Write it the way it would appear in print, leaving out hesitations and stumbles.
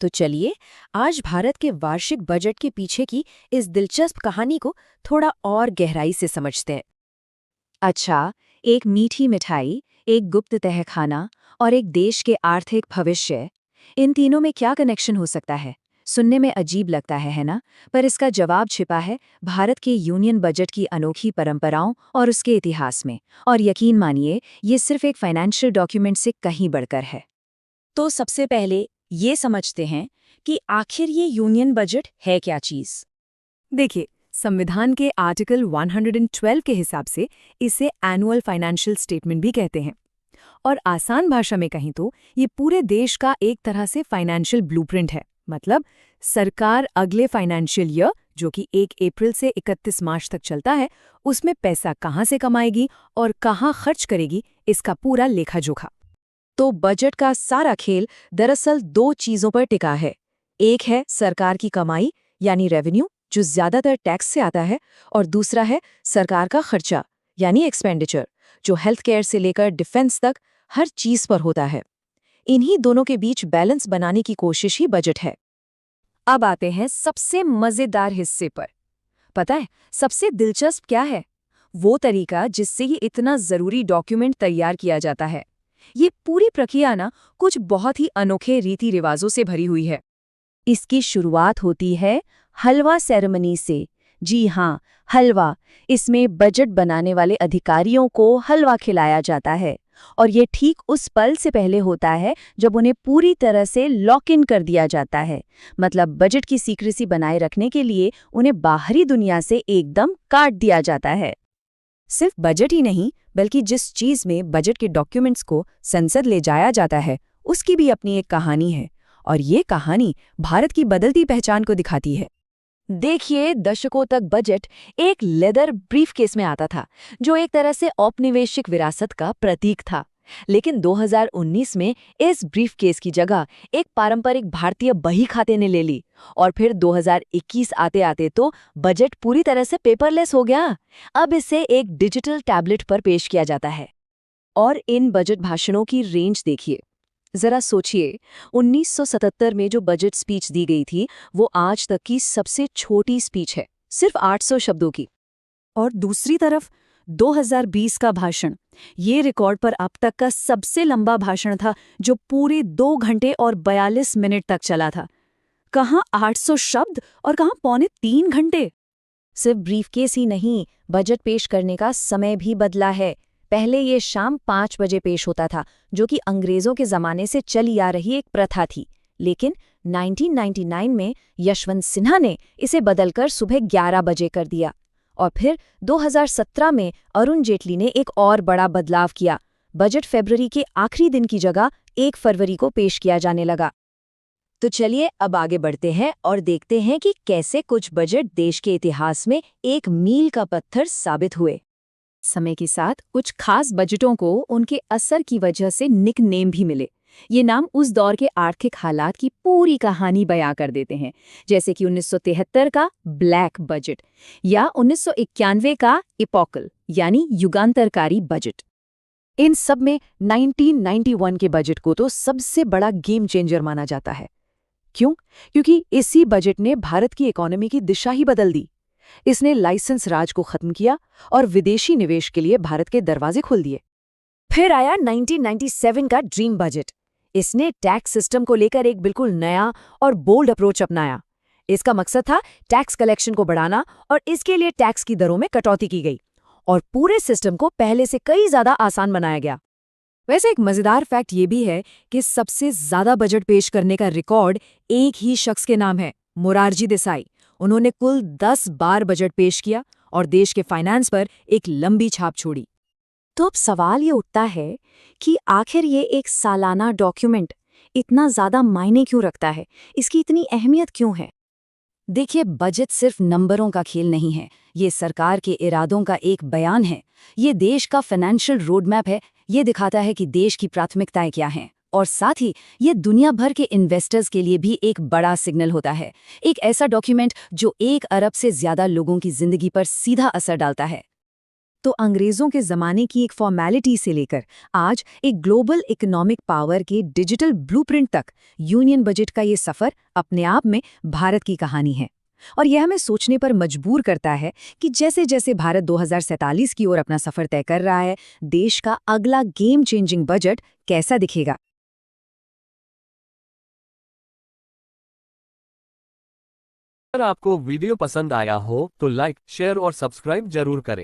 तो चलिए आज भारत के वार्षिक बजट के पीछे की इस दिलचस्प कहानी को थोड़ा और गहराई से समझते हैं। अच्छा, एक मीठी मिठाई, एक गुप्त तहखाना और एक देश के आर्थिक भविष्य, इन तीनों में क्या कनेक्शन हो सकता है? सुनने में अजीब लगता है ना? पर इसका जवाब छिपा है भारत के यूनियन बजट की अनोखी परंपराओं और उसके इतिहास में। और यकीन मानिए, ये सिर्फ एक फाइनेंशियल डॉक्यूमेंट से कहीं बढ़कर है। तो सबसे पहले ये समझते हैं कि आखिर ये यूनियन बजट है क्या चीज़। देखिए, संविधान के आर्टिकल 112 के हिसाब से इसे एनुअल फाइनेंशियल स्टेटमेंट भी कहते हैं। और आसान भाषा में कहीं तो ये पूरे देश का एक तरह से फाइनेंशियल ब्लूप्रिंट है। मतलब सरकार अगले फाइनेंशियल ईयर, जो कि 1 अप्रैल से 31 मार्च तक चलता है, उसमें पैसा कहाँ से कमाएगी और कहाँ खर्च करेगी, इसका पूरा लेखा जोखा। तो बजट का सारा खेल दरअसल दो चीजों पर टिका है। एक है सरकार की कमाई यानी रेवेन्यू, जो ज्यादातर टैक्स से आता है, और दूसरा है सरकार का खर्चा यानी एक्सपेंडिचर, जो हेल्थ केयर से लेकर डिफेंस तक हर चीज पर होता है। इन्हीं दोनों के बीच बैलेंस बनाने की कोशिश ही बजट है। अब आते हैं सबसे मजेदार हिस्से पर। पता है सबसे दिलचस्प क्या है? वो तरीका जिससे ये इतना जरूरी डॉक्यूमेंट तैयार किया जाता है। ये पूरी प्रक्रिया ना कुछ बहुत ही अनोखे रीति रिवाजों से भरी हुई है। इसकी शुरुआत होती है हलवा सेरेमनी से। जी हाँ, हलवा। इसमें बजट बनाने वाले अधिकारियों को हलवा खिलाया जाता है, और ये ठीक उस पल से पहले होता है जब उन्हें पूरी तरह से लॉक इन कर दिया जाता है। मतलब बजट की सीक्रेसी बनाए रखने के लिए उन्हें बाहरी दुनिया से एकदम काट दिया जाता है। सिर्फ बजट ही नहीं, बल्कि जिस चीज में बजट के डॉक्यूमेंट्स को संसद ले जाया जाता है, उसकी भी अपनी एक कहानी है। और ये कहानी भारत की बदलती पहचान को दिखाती है। देखिए, दशकों तक बजट एक लेदर ब्रीफकेस में आता था, जो एक तरह से औपनिवेशिक विरासत का प्रतीक था। लेकिन 2019 में इस ब्रीफकेस की जगह एक पारंपरिक भारतीय बही खाते ने ले ली। और फिर 2021 आते-आते तो बजट पूरी तरह से पेपरलेस हो गया। अब इसे एक डिजिटल टैबलेट पर पेश किया जाता है। और इन बजट भाषणों की रेंज देखिए। जरा सोचिए, 1977 में जो बजट स्पीच दी गई थी, वो आज तक की सबसे छोटी स्पीच है, सिर्फ 800 शब्दों की। और दूसरी तरफ 2020 का भाषण, ये रिकॉर्ड पर अब तक का सबसे लंबा भाषण था, जो पूरे 2 घंटे और 42 मिनट तक चला था। कहाँ 800 शब्द और कहाँ पौने 3 घंटे। सिर्फ ब्रीफकेस ही नहीं, बजट पेश करने का समय भी बदला है। पहले ये शाम 5 बजे पेश होता था, जो कि अंग्रेजों के जमाने से चली आ रही एक प्रथा थी। लेकिन 1999 में यशवंत सिन्हा ने इसे बदलकर सुबह 11 बजे कर दिया। और फिर 2017 में अरुण जेटली ने एक और बड़ा बदलाव किया। बजट फरवरी के आखिरी दिन की जगह 1 फरवरी को पेश किया जाने लगा। तो चलिए अब आगे बढ़ते हैं और देखते हैं कि कैसे कुछ बजट देश के इतिहास में एक मील का पत्थर साबित हुए। समय के साथ कुछ खास बजटों को उनके असर की वजह से निक नेम भी मिले। ये नाम उस दौर के आर्थिक हालात की पूरी कहानी बयां कर देते हैं, जैसे कि 1973 का ब्लैक बजट या 1991 का इपोकल यानी युगांतरकारी बजट। इन सब में 1991 के बजट को तो सबसे बड़ा गेम चेंजर माना जाता है। क्यों? क्योंकि इसी बजट ने भारत की इकोनॉमी की दिशा ही बदल दी। इसने लाइसेंस राज को खत्म किया और विदेशी निवेश के लिए भारत के दरवाजे खोल दिए। फिर आया 1997 का ड्रीम बजट। इसने टैक्स सिस्टम को लेकर एक बिल्कुल नया और बोल्ड अप्रोच अपनाया। इसका मकसद था टैक्स कलेक्शन को बढ़ाना, और इसके लिए टैक्स की दरों में कटौती की गई और पूरे सिस्टम को पहले से कई ज्यादा आसान बनाया गया। वैसे एक मजेदार फैक्ट ये भी है कि सबसे ज्यादा बजट पेश करने का रिकॉर्ड एक ही शख्स के नाम है, मोरारजी देसाई। उन्होंने कुल 10 बार बजट पेश किया और देश के फाइनेंस पर एक लंबी छाप छोड़ी। तो अब सवाल ये उठता है कि आखिर ये एक सालाना डॉक्यूमेंट इतना ज्यादा मायने क्यों रखता है, इसकी इतनी अहमियत क्यों है? देखिए, बजट सिर्फ नंबरों का खेल नहीं है, ये सरकार के इरादों का एक बयान है। ये देश का फाइनेंशियल रोड मैप है। ये दिखाता है कि देश की प्राथमिकताएं क्या हैं, और साथ ही ये दुनिया भर के इन्वेस्टर्स के लिए भी एक बड़ा सिग्नल होता है। एक ऐसा डॉक्यूमेंट जो 1 अरब से ज्यादा लोगों की जिंदगी पर सीधा असर डालता है। तो अंग्रेजों के जमाने की एक फॉर्मेलिटी से लेकर आज एक ग्लोबल इकोनॉमिक पावर के डिजिटल ब्लूप्रिंट तक यूनियन बजट का ये सफर अपने आप में भारत की कहानी है। और यह हमें सोचने पर मजबूर करता है कि जैसे जैसे भारत 2047 की ओर अपना सफर तय कर रहा है, देश का अगला गेम चेंजिंग बजट कैसा दिखेगा। अगर आपको वीडियो पसंद आया हो तो लाइक, शेयर और सब्सक्राइब जरूर करें।